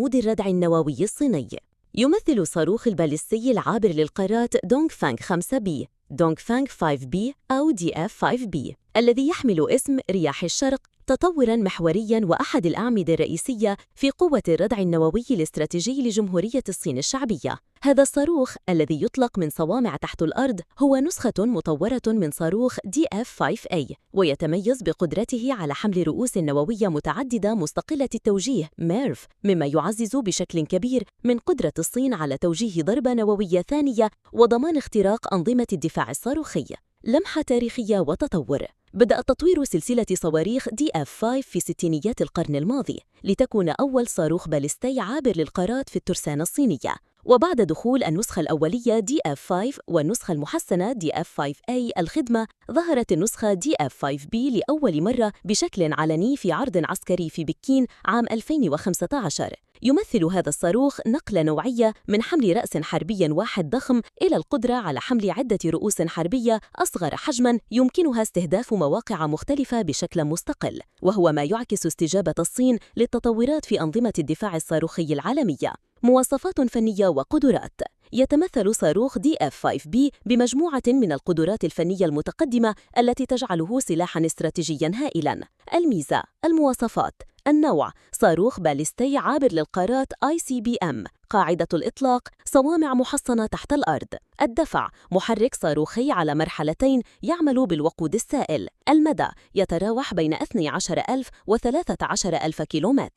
عمود الردع النووي الصيني. يمثل صاروخ البالستي العابر للقارات دونغ فانغ 5B دونغ فانغ 5B أو DF-5B الذي يحمل اسم رياح الشرق تطوراً محورياً وأحد الأعمدة الرئيسية في قوة الردع النووي الاستراتيجي لجمهورية الصين الشعبية. هذا الصاروخ الذي يطلق من صوامع تحت الأرض هو نسخة مطورة من صاروخ DF-5A، ويتميز بقدرته على حمل رؤوس نووية متعددة مستقلة التوجيه MIRV، مما يعزز بشكل كبير من قدرة الصين على توجيه ضربة نووية ثانية وضمان اختراق أنظمة الدفاع الصاروخي. لمحة تاريخية وتطور. بدأ تطوير سلسلة صواريخ DF-5 في ستينيات القرن الماضي لتكون أول صاروخ باليستي عابر للقارات في الترسانة الصينية. وبعد دخول النسخة الأولية DF-5 والنسخة المحسنة DF-5A الخدمة، ظهرت النسخة DF-5B لأول مرة بشكل علني في عرض عسكري في بكين عام 2015. يمثل هذا الصاروخ نقلة نوعية من حمل رأس حربي واحد ضخم إلى القدرة على حمل عدة رؤوس حربية أصغر حجماً يمكنها استهداف مواقع مختلفة بشكل مستقل، وهو ما يعكس استجابة الصين للتطورات في أنظمة الدفاع الصاروخي العالمية. مواصفات فنية وقدرات. يتمثل صاروخ DF-5B بمجموعة من القدرات الفنية المتقدمة التي تجعله سلاحاً استراتيجياً هائلاً. الميزة: المواصفات. النوع: صاروخ باليستي عابر للقارات ICBM. قاعدة الإطلاق: صوامع محصنة تحت الأرض. الدفع: محرك صاروخي على مرحلتين يعمل بالوقود السائل. المدى: يتراوح بين 12,000 و 13,000 كيلومتر.